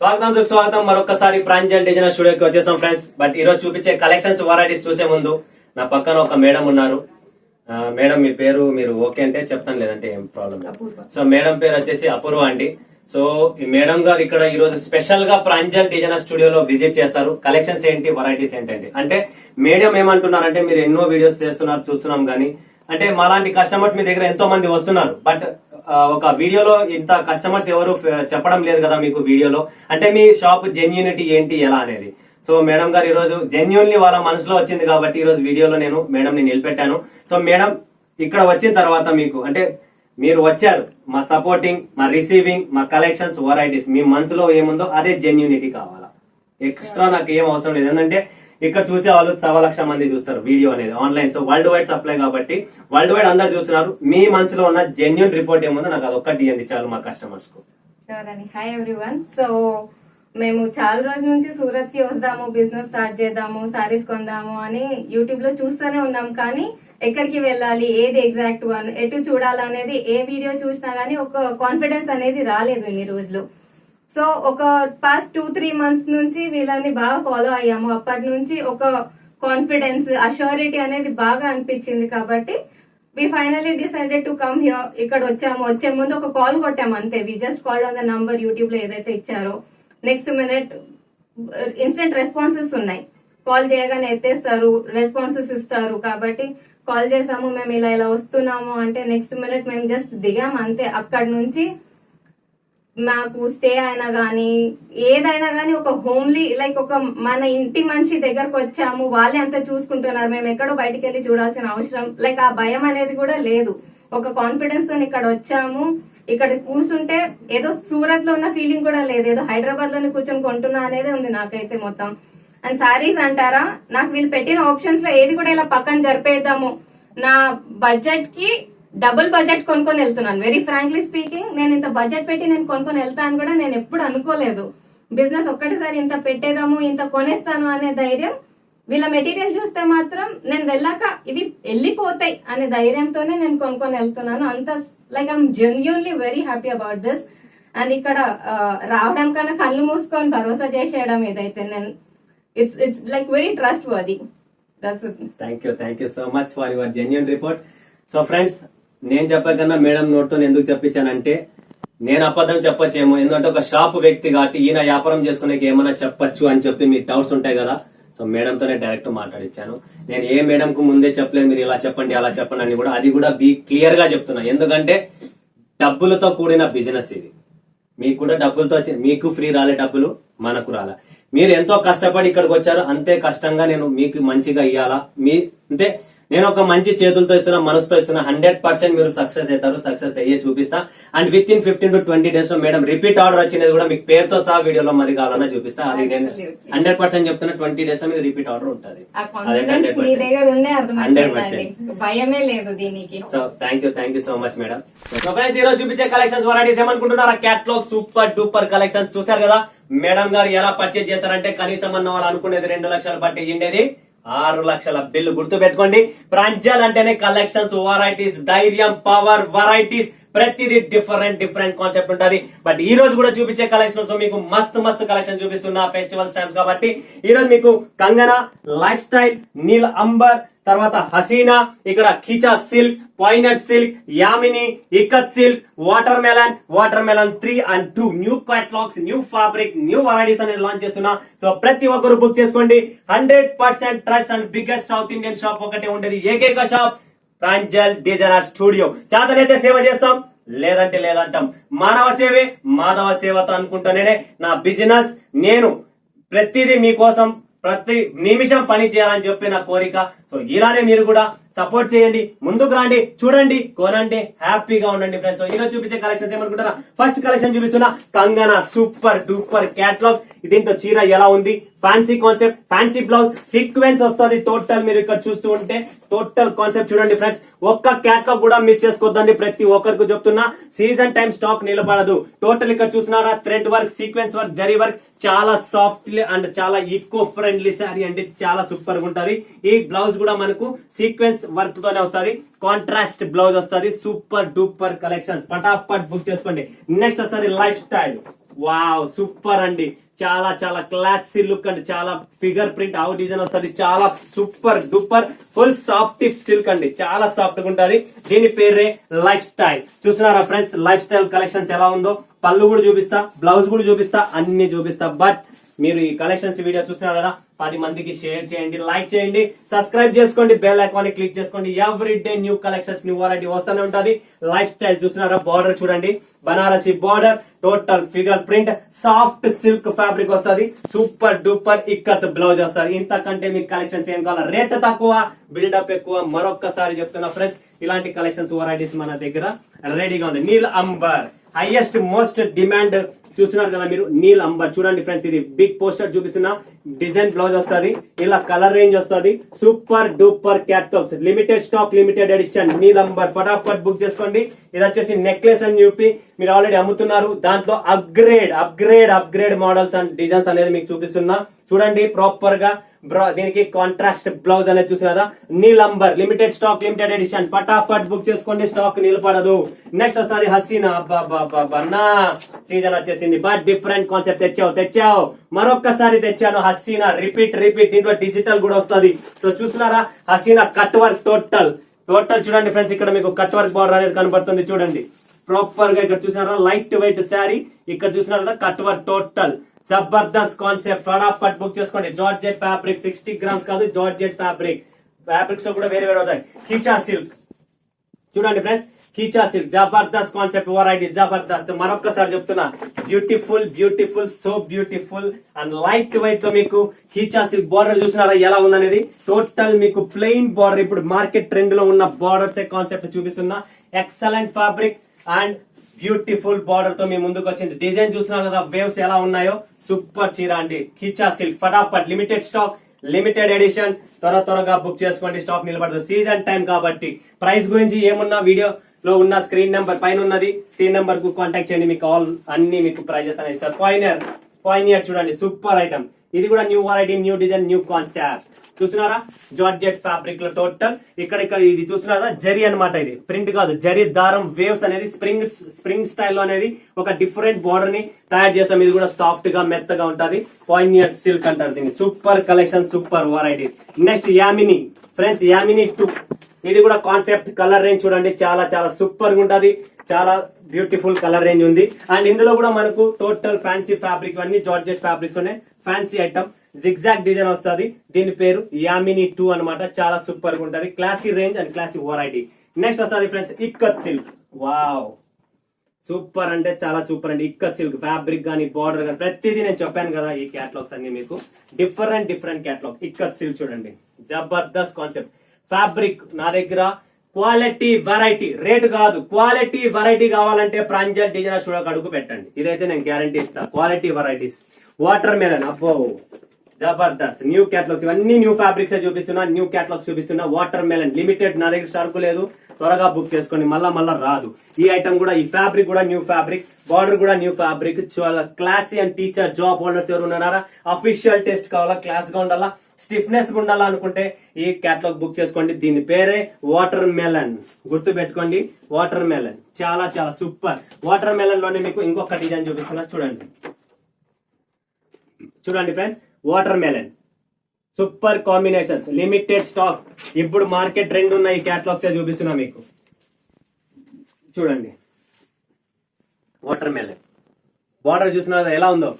స్వాగతం మరొకసారి ప్రాంజల్ డిజైనర్ స్టూడియోకి వచ్చేసాం ఫ్రెండ్స్. బట్ ఈ రోజు చూపించే కలెక్షన్స్ వెరైటీస్ చూసే ముందు నా పక్కన ఒక మేడం ఉన్నారు. మేడం మీ పేరు మీరు ఓకే అంటే చెప్తాను, లేదంటే ఏం ప్రాబ్లం లేదు. సో మేడం పేరు వచ్చేసి అపూర్వ అండి. సో ఈ మేడం గారు ఇక్కడ ఈ రోజు స్పెషల్ గా ప్రాంజల్ డిజైనర్ స్టూడియోలో విజిట్ చేస్తారు. కలెక్షన్స్ ఏంటి, వెరైటీస్ ఏంటంటే అంటే మేడం ఏమంటున్నారంటే మీరు ఎన్నో వీడియోస్ చేస్తున్నారు చూస్తున్నాం కానీ అంటే మాలాంటి కస్టమర్స్ మీ దగ్గర ఎంతో మంది వస్తున్నారు, బట్ ఒక వీడియోలో ఇంత కస్టమర్స్ ఎవరు చెప్పడం లేదు కదా మీకు వీడియోలో. అంటే మీ షాప్ జెన్యూనిటీ ఏంటి ఎలా అనేది. సో మేడం గారు ఈ రోజు జెన్యూన్లీ వాళ్ళ మనసులో వచ్చింది కాబట్టి ఈ రోజు వీడియోలో నేను మేడం ని నిలబెట్టాను. సో మేడం ఇక్కడ వచ్చిన తర్వాత మీకు అంటే మీరు వచ్చారు, మా సపోర్టింగ్, మా రిసీవింగ్, మా కలెక్షన్స్, వెరైటీస్ మీ మనసులో ఏముందో అదే జెన్యూనిటీ కావాలా. ఎక్స్ట్రా నాకు ఏం అవసరం లేదు. ఎందుకంటే ఇక్కడ చూసే వాళ్ళు 1,00,000 మంది చూస్తారు వీడియో అనేది online. So world wide supply కాబట్టి వరల్డ్ వైడ్ అందరు చూస్తున్నారు. మీ మనసులో ఉన్న జెన్యూన్ రిపోర్ట్ ఏముందో నాకు అది ఒక్కటి ఇవ్వండి చాలు మా కస్టమర్స్ కు. Hi everyone. సో మేము చాలా రోజుల నుంచి సూరత్ కి వస్తాము, బిజినెస్ స్టార్ట్ చేద్దాము, సారీస్ కొందాము అని యూట్యూబ్ లో చూస్తూనే ఉన్నాం. కానీ ఎక్కడికి వెళ్ళాలి, ఏది ఎగ్జాక్ట్ వన్, ఎటు చూడాలనేది ఏ వీడియో చూసినా గానీ ఒక కాన్ఫిడెన్స్ అనేది రాలేదు ఇన్ని రోజులు. సో ఒక పాస్ట్ 2-3 మంత్స్ నుంచి వీళ్ళని బాగా ఫాలో అయ్యాము. అప్పటి నుంచి ఒక కాన్ఫిడెన్స్, అష్యూరిటీ అనేది బాగా అనిపించింది. కాబట్టి we finally decided to come here. ఇక్కడ వచ్చాము. వచ్చే ముందు ఒక కాల్ కొట్టాము అంతే. We just called on the number YouTube లో ఏదైతే ఇచ్చారో. నెక్స్ట్ మినిట్ ఇన్స్టెంట్ రెస్పాన్సెస్ ఉన్నాయి. కాల్ చేయగానే ఎత్తేస్తారు, రెస్పాన్సెస్ ఇస్తారు. కాబట్టి కాల్ చేసాము, మేము ఇలా ఇలా వస్తున్నాము అంటే నెక్స్ట్ మినిట్ మేము జస్ట్ దిగాము అంతే. అక్కడి నుంచి మాకు స్టే అయినా గానీ ఏదైనా గానీ ఒక హోమ్లీ లైక్ ఒక మన ఇంటి మనిషి దగ్గరకు వచ్చాము, వాళ్ళే అంతా చూసుకుంటున్నారు. మేము ఎక్కడో బయటికి వెళ్ళి చూడాల్సిన అవసరం లైక్ ఆ భయం అనేది కూడా లేదు. ఒక కాన్ఫిడెన్స్ తో ఇక్కడ వచ్చాము. ఇక్కడ కూర్చుంటే ఏదో సూరత్ లో ఉన్న ఫీలింగ్ కూడా లేదు, ఏదో హైదరాబాద్ లోనే కూర్చొని కొంటున్నా అనేది ఉంది నాకైతే మొత్తం. అండ్ సారీస్ అంటారా, నాకు వీళ్ళు పెట్టిన ఆప్షన్స్ లో ఏది కూడా ఇలా పక్కన జరిపేద్దాము, నా బడ్జెట్ కి డబుల్ బడ్జెట్ కొనుక్కొని వెళ్తున్నాను. వెరీ ఫ్రాంక్లీ స్పీకింగ్, నేను ఇంత బడ్జెట్ పెట్టి నేను కొనుక్కొని వెళ్తాను కూడా నేను ఎప్పుడు అనుకోలేదు. బిజినెస్ ఒక్కటిసారి ఇంత పెట్టేదాము, ఇంత కొనేస్తాను అనే ధైర్యం, వీళ్ళ మెటీరియల్ చూస్తే మాత్రం నేను వెళ్ళాక ఇవి వెళ్ళిపోతాయి అనే ధైర్యంతోనే నేను కొనుక్కొని వెళ్తున్నాను. అంత like I'm genuinely very happy about this. And ఇక్కడ రావడం కన్నా కళ్ళు మూసుకొని భరోసా చేసేయడం ఏదైతే నేను it's like very trust worthy. That's it. Thank you so much for your genuine report. So friends, నేను చెప్పకన్నా మేడం నోట్తో ఎందుకు చెప్పించానంటే నేను అబద్ధం చెప్పొచ్చేమో, ఎందుకంటే ఒక షాప్ వ్యక్తి కాబట్టి ఈయన వ్యాపారం చేసుకునే ఏమైనా చెప్పొచ్చు అని చెప్పి మీ డౌట్స్ ఉంటాయి కదా. సో మేడంతోనే డైరెక్ట్ మాట్లాడించాను. నేను ఏ మేడం కు ముందే చెప్పలేదు మీరు ఇలా చెప్పండి అలా చెప్పండి అని కూడా. అది కూడా క్లియర్ గా చెప్తున్నా. ఎందుకంటే డబ్బులతో కూడిన బిజినెస్ ఇది. మీకు కూడా డబ్బులతో మీకు ఫ్రీ రాలే డబ్బులు, మనకు రాలే. మీరు ఎంతో కష్టపడి ఇక్కడికి వచ్చారు, అంతే కష్టంగా నేను మీకు మంచిగా ఇవ్వాలా. మీ అంటే నేను ఒక మంచి చేతులతో ఇస్తున్నా, మనసుతో ఇస్తున్నా. 100% మీరు సక్సెస్ అవుతారు. సక్సెస్ అయ్యే చూపిస్తా. And with in 15 to 20 days లో మేడం రిపీట్ ఆర్డర్ వచ్చినది కూడా మీకు పేరుతో సహా వీడియోలో మరి కావాలన్నా చూపిస్తా. అది నేను 100% చెప్తున్నా. 20 days లో మీద రిపీట్ ఆర్డర్ ఉంటుంది. భయమే లేదు దీనికి. So thank you so much madam. So friends, ఈ రోజు చూపించే కలెక్షన్స్ వెరైటీస్ ఏమనుకుంటున్నారా? క్యాటలాగ్ సూపర్ డూపర్ కలెక్షన్స్ చూసారు కదా. మేడం గారు ఎలా పర్చేజ్ చేస్తారంటే కనీసం అన్న వాళ్ళు అనుకునేది 2 లక్షలు పట్టి ఉండేది 6 లక్షల బిల్లు. గుర్తు పెట్టుకోండి. ప్రాంజల్ అంటేనే కలెక్షన్స్, వెరైటీస్, ధైర్యం, పవర్, వెరైటీస్, ప్రతిదీ డిఫరెంట్ కాన్సెప్ట్ ఉంటుంది. బట్ ఈ రోజు కూడా చూపించే కలెక్షన్స్ మీకు మస్తు కలెక్షన్ చూపిస్తున్నా ఫెస్టివల్స్ టైమ్స్ కాబట్టి. ఈ రోజు మీకు కంగనా, లైఫ్ స్టైల్, నీల్ అంబర్, తర్వాత హసీనా, ఇక్కడ ఖిచా సిల్క్, పాయినట్ silk, Yamini, ikat silk, watermelon 3 and 2 new catalogues, new fabric, new varieties అనేది లాంచ్ చేస్తున్నా. సో ప్రతి ఒక్కరు బుక్ చేసుకోండి. 100% trust and biggest South Indian shop ఒకటే ఉండేది, ఏకైక షాప్ ప్రాంజల్ డిజైనర్ స్టూడియో. చేతనైతే సేవ చేస్తాం, లేదంటే లేదంటాం. మానవ సేవే మాధవ సేవతో అనుకుంటానే నా బిజినెస్. నేను ప్రతిదీ మీకోసం ప్రతి నిమిషం పని చేయాలని చెప్పి నా కోరిక. సో ఇలానే మీరు కూడా సపోర్ట్ చేయండి, ముందుకు రండి, చూడండి, కొనండి, హ్యాపీగా ఉండండి ఫ్రెండ్స్. సో ఈరోజు చూపించే కలెక్షన్స్ ఏమనుకుంటారా? ఫస్ట్ కలెక్షన్ చూపిస్తున్నా కంగనా సూపర్ డూపర్ క్యాటలాగ్. దీంట్లో చీర ఎలా ఉంది, fancy concept, fancy blouse, sequence వస్తుంది. టోటల్ మీరు ఇక్కడ చూస్తూ ఉంటే టోటల్ కాన్సెప్ట్ చూడండి ఫ్రెండ్స్. ఒక్క క్యాటలాగ్ కూడా మిస్ చేసుకోవద్దండి. ప్రతి ఒక్కరికి చెప్తున్నా, సీజన్ టైం స్టాక్ నిలబడదు. టోటల్ ఇక్కడ చూస్తున్నారా, thread work, sequence work, zari work, చాలా సాఫ్ట్ అండ్ చాలా ఈకో ఫ్రెండ్లీ శారీ అంటే చాలా సూపర్ గా ఉంటది. ఈ బ్లౌజ్ కూడా మనకు సీక్వెన్స్ వర్క్ తోనే వస్తుంది. కాంట్రాస్ట్ బ్లౌజ్ వస్తుంది. సూపర్ డూపర్ కలెక్షన్స్, పటాపట్ బుక్ చేసుకోండి. నెక్స్ట్ వస్తుంది లైఫ్ స్టైల్. వావ్ సూపర్ అండి, చాలా చాలా క్లాసీ లుక్ అండి, చాలా ఫిగర్ ప్రింట్ ఆవు డిజైన్ వస్తుంది, చాలా super duper full soft silk అండి, చాలా సాఫ్ట్ గా ఉంటది. దీని పేరే లైఫ్ స్టైల్. చూస్తున్నారా ఫ్రెండ్స్, లైఫ్ స్టైల్ కలెక్షన్స్ ఎలా ఉందో, పళ్ళు కూడా చూపిస్తా, బ్లౌజ్ కూడా చూపిస్తా, అన్ని చూపిస్తా. బట్ మీరు ఈ కలెక్షన్స్ వీడియో చూస్తున్నారు కదా, 10 మందికి షేర్ చేయండి, లైక్ చేయండి, సబ్స్క్రైబ్ చేసుకోండి, బెల్ ఐకాన్ క్లిక్ చేసుకోండి. Every day new collections, new variety వస్తూనే ఉంటది. లైఫ్ స్టైల్ చూస్తున్నారా, బార్డర్ చూడండి, Banarasi border, total figure print, soft silk fabric వస్తుంది, సూపర్ డూపర్ ఇక్కత్ బ్లౌజ్ వస్తుంది. ఇంతకంటే మీకు కలెక్షన్స్ ఏం కావాలి, రేట్ తక్కువ, బిల్డప్ ఎక్కువ. మరొక్కసారి చెప్తున్నా ఫ్రెండ్స్, ఇలాంటి కలెక్షన్స్ వెరైటీస్ మన దగ్గర రెడీగా ఉంది. Neel Ambar highest most demand చూస్తున్నారు కదా మీరు, నీల్ అంబర్ చూడండి ఫ్రెండ్స్, ఇది బిగ్ పోస్టర్ చూపిస్తున్నా, డిజైన్ బ్లౌజ్ వస్తుంది, ఇలా కలర్ రేంజ్ వస్తుంది, super duper catalogues, limited stock, limited edition Neel Ambar. ఫటాఫట్ బుక్ చేసుకోండి. ఇది వచ్చేసి నెక్లెస్ అని చెప్పి మీరు ఆల్రెడీ అమ్ముతున్నారు, దాంట్లో అప్గ్రేడ్ మోడల్స్ అండ్ డిజైన్స్ అనేది మీకు చూపిస్తున్నా. చూడండి ప్రాపర్ గా దీనికి కాంట్రాస్ట్ బ్లౌజ్ అనేది చూసినారా, Neel Ambar limited stock, limited edition. ఫటాఫట్ బుక్ చేసుకోండి, స్టాక్ నిలబడదు. నెక్స్ట్ వస్తుంది హసీనా. అన్నా సీజన్ వచ్చేసింది, బట్ డిఫరెంట్ కాన్సెప్ట్ తెచ్చావు, మరొక్కసారి తెచ్చాను హసీనా. రిపీట్ దీంట్లో డిజిటల్ కూడా వస్తుంది. సో చూస్తున్నారా, హసీనా కట్ వర్క్ టోటల్ చూడండి ఫ్రెండ్స్, ఇక్కడ మీకు కట్ వర్క్ బార్డర్ అనేది కనబడుతుంది చూడండి ప్రాపర్ గా. ఇక్కడ చూసినారా లైట్ వెయిట్ శారీ, ఇక్కడ చూసినారా కట్ వర్క్ టోటల్ జబర్దస్త్ కాన్సెప్ట్. ఫటాఫట్ బుక్ చేసుకోండి. జార్జెట్ ఫ్యాబ్రిక్ 60 గ్రామ్స్ కాదు, జార్జెట్ ఫ్యాబ్రిక్స్ లో కూడా వేరే ఉంటాయి. కీచా సిల్క్ చూడండి ఫ్రెండ్స్, కీచా సిల్క్ జబర్దస్త్ కాన్సెప్ట్ వెరైటీ, జబర్దస్త్. మరొక్కసారి చెప్తున్నా, beautiful so beautiful and light weight లో మీకు కీచా సిల్క్. బార్డర్ చూస్తున్నారా ఎలా ఉందనేది, టోటల్ మీకు ప్లెయిన్ బార్డర్. ఇప్పుడు మార్కెట్ ట్రెండ్ లో ఉన్న బార్డర్స్ కాన్సెప్ట్ చూపిస్తున్నా. Excellent fabric and beautiful border తో మీ ముందుకు వచ్చింది. డిజైన్ చూస్తున్నారు కదా, వేవ్స్ ఎలా ఉన్నాయో, సూపర్ చీర అండి. కీచా సిల్క్ ఫటాఫట్ లిమిటెడ్ స్టాక్, లిమిటెడ్ ఎడిషన్. త్వరగా బుక్ చేసుకోండి, స్టాక్ నిలబడదు. సీజన్ టైం కాబట్టి ప్రైస్ గురించి ఏమున్నా వీడియోలో ఉన్న స్క్రీన్ నెంబర్ పైన ఉన్నది, స్క్రీన్ నెంబర్ కు కాంటాక్ట్ చేయండి. మీకు ఆల్ అన్ని మీకు ప్రైజెస్ అనేది సార్. పాయినియర్ చూడండి, సూపర్ ఐటమ్. ఇది కూడా new variety, new design, new concept. చూస్తున్నారా జార్జెట్ ఫ్యాబ్రిక్ లో టోటల్. ఇక్కడ ఇది చూస్తున్నారా జరీ అన్నమాట, ఇది ప్రింట్ కాదు, జరీ దారం వేవ్స్ అనేది స్ప్రింగ్ స్టైల్ అనేది ఒక డిఫరెంట్ బార్డర్ ని తయారు చేసాం. ఇది కూడా సాఫ్ట్ గా మెత్తగా ఉంటది. పాయినియర్ సిల్క్ అంటారు దీన్ని. Super collection, super variety. Next Yamini friends, Yamini 2. ఇది కూడా కాన్సెప్ట్ కలర్ రేంజ్ చూడండి, చాలా సూపర్ గా ఉంటది. చాలా బ్యూటిఫుల్ కలర్ రేంజ్ ఉంది. అండ్ ఇందులో కూడా మనకు టోటల్ ఫ్యాన్సీ ఫ్యాబ్రిక్, అన్ని జార్జెట్ ఫ్యాబ్రిక్స్ ఉన్నాయి. ఫ్యాన్సీ ఐటమ్, జిగ్జాగ్ డిజైన్ వస్తుంది. దీని పేరు యామిని 2 అనమాట. చాలా సూపర్ గా ఉంటది, classy range and classy variety. Next వస్తుంది friends ikat silk. Wow super అంటే చాలా సూపర్ అండి. ఇక్కత్ సిల్క్ ఫ్యాబ్రిక్ గానీ, బార్డర్ గానీ, ప్రతిదీ నేను చెప్పాను కదా, ఈ క్యాటలాగ్స్ అన్ని మీకు డిఫరెంట్ క్యాటలాగ్. ఇక్కత్ సిల్క్ చూడండి, జబర్దస్త్ కాన్సెప్ట్ ఫ్యాబ్రిక్. నా దగ్గర క్వాలిటీ వెరైటీ, రేట్ కాదు, క్వాలిటీ వెరైటీ కావాలంటే ప్రాంజల్ డిజైనర్ స్టూడియోకి అడుగు పెట్టండి. ఇదైతే నేను గ్యారంటీ ఇస్తా. Quality varieties. వాటర్ మెలన్, అబ్బో జబర్దస్త్. న్యూ క్యాటలాగ్స్, ఇవన్నీ న్యూ ఫ్యాబ్రిక్స్ చూపిస్తున్నా, న్యూ క్యాటలాగ్స్ చూపిస్తున్నా. వాటర్ మెలన్ లిమిటెడ్, నా దగ్గర సరుకు లేదు, త్వరగా బుక్ చేసుకోండి, మళ్ళా రాదు. ఈ ఐటమ్ కూడా, ఈ ఫ్యాబ్రిక్ కూడా న్యూ ఫ్యాబ్రిక్, బార్డర్ కూడా న్యూ ఫ్యాబ్రిక్. చాలా classy and teacher job holders ఎవరు ఉన్నారా, అఫీషియల్ టెస్ట్ కావాలా, క్లాస్ గా ఉండాలా, స్టిఫ్నెస్ గా ఉండాలా అనుకుంటే ఈ క్యాటలాగ్ బుక్ చేసుకోండి. దీని పేరే వాటర్ మెలన్, గుర్తు పెట్టుకోండి. వాటర్ మెలన్ చాలా సూపర్. వాటర్ మెలన్ లోనే మీకు ఇంకొక డిజైన్ చూపిస్తున్నా చూడండి friends. Water melon super combinations, limited stock. ఇప్పుడు మార్కెట్ ట్రెండ్ ఉన్న ఈ క్యాటలాగ్స్ చూపిస్తున్నా మీకు. చూడండి వాటర్ మెలన్ బార్డర్ చూస్తున్నా ఎలా ఉందో,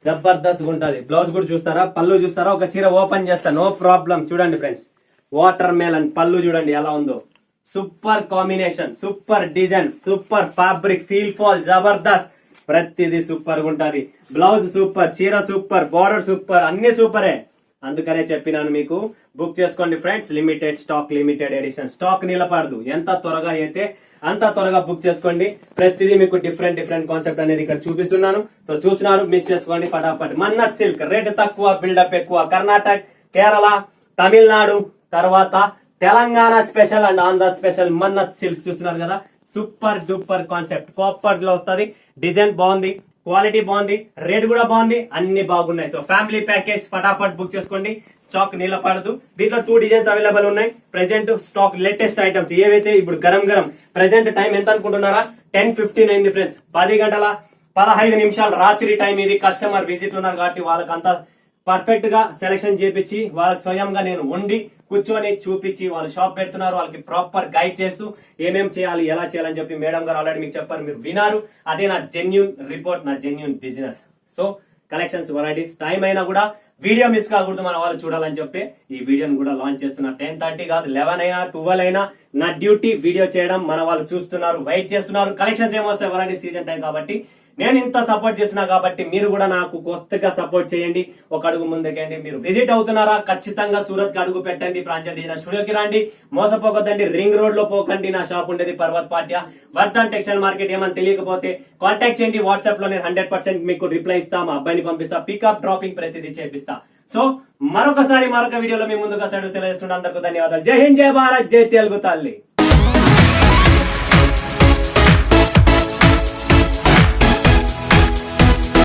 జబర్దస్త్ ఉంటది. బ్లౌజ్ కూడా చూస్తారా, పళ్ళు చూస్తారా, ఒక చీర ఓపెన్ చేస్తా, నో ప్రాబ్లం. చూడండి ఫ్రెండ్స్, వాటర్ మెలన్ పళ్ళు చూడండి ఎలా ఉందో, super combination, super design, super fabric, feel fall జబర్దస్త్. ప్రతిదీ సూపర్ గా ఉంటది. బ్లౌజ్ సూపర్, చీర సూపర్, బార్డర్ సూపర్, అన్ని సూపరే. అందుకనే చెప్పినాను మీకు, బుక్ చేసుకోండి friends. Limited stock, limited edition. Stock నిలబడదు, ఎంత త్వరగా అయితే అంత త్వరగా బుక్ చేసుకోండి. ప్రతిదీ మీకు డిఫరెంట్ కాన్సెప్ట్ అనేది ఇక్కడ చూపిస్తున్నాను. సో చూస్తున్నారు, మిస్ చేసుకోండి ఫటాఫట్. మన్నత్ సిల్క్ రేట్ తక్కువ, బిల్డప్ ఎక్కువ. కర్ణాటక, కేరళ, తమిళనాడు, తర్వాత Telangana special and Andhra special Mannat silk చూస్తున్నారు కదా. సూపర్ డూపర్ కాన్సెప్ట్, కాపర్ లో వస్తుంది. డిజైన్ బాగుంది, క్వాలిటీ బాగుంది, రేట్ కూడా బాగుంది, అన్ని బాగున్నాయి. సో ఫ్యామిలీ ప్యాకేజ్ ఫటాఫట్ బుక్ చేసుకోండి, స్టాక్ నిలబడదు. దీంట్లో 2 డిజైన్స్ అవైలబుల్ ఉన్నాయి. ప్రెసెంట్ స్టాక్ లేటెస్ట్ ఐటమ్స్ ఏవైతే ఇప్పుడు గరం ప్రెసెంట్ టైం ఎంత అనుకుంటున్నారా, 10:15 అయింది ఫ్రెండ్స్. 10 గంటల 15 నిమిషాలు రాత్రి టైం ఇది. కస్టమర్ విజిట్ ఉన్నారు కాబట్టి వాళ్ళకంతా పర్ఫెక్ట్ గా సెలెక్షన్ చేపించి వాళ్ళకి స్వయంగా నేను ఉండి కూర్చొని చూపించి వాళ్ళు షాప్ పెడుతున్నారు. వాళ్ళకి ప్రాపర్ గైడ్ చేస్తూ ఏమేం చేయాలి ఎలా చేయాలని చెప్పి మేడం గారు ఆల్రెడీ మీకు చెప్పారు, మీరు వినారు. అదే నా జెన్యూన్ రిపోర్ట్, నా genuine business. So collections varieties time అయినా కూడా వీడియో మిస్ కాకూడదు మన వాళ్ళు చూడాలని చెప్పి ఈ వీడియోని కూడా లాంచ్ చేస్తున్నా. 10:30 కాదు 11 అయినా 12 అయినా నా డ్యూటీ వీడియో చేయడం. మన వాళ్ళు చూస్తున్నారు, వెయిట్ చేస్తున్నారు. కలెక్షన్స్ ఏమొస్తాయి వెరైటీ సీజన్ టైం కాబట్టి నేను ఇంత సపోర్ట్ చేస్తున్నా కాబట్టి మీరు కూడా నాకు కొత్తగా సపోర్ట్ చేయండి. ఒక అడుగు ముందుకేండి. మీరు విజిట్ అవుతున్నారా? ఖచ్చితంగా సూరత్ కి అడుగు పెట్టండి. ప్రాంజల్ డిజైనర్ స్టూడియోకి రండి. మోసపోకద్దండి. రింగ్ రోడ్ లో పోకండి. నా షాప్ ఉండేది పర్వత్ పాట్యా వర్ధన్ టెక్స్టైల్ మార్కెట్. ఏమని తెలియకపోతే కాంటాక్ట్ చేయండి. వాట్సాప్ లో నేను 100% మీకు రిప్లై ఇస్తా. మా అబ్బాయిని పంపిస్తా. పికప్ డ్రాపింగ్ ప్రతిదీ చేపిస్తా. సో మరొక వీడియోలో మీ ముందుగా సెలవు చేస్తుండే అందరికీ ధన్యవాదాలు. జై హింద్, జై భారత్, జై తెలుగు తల్లి.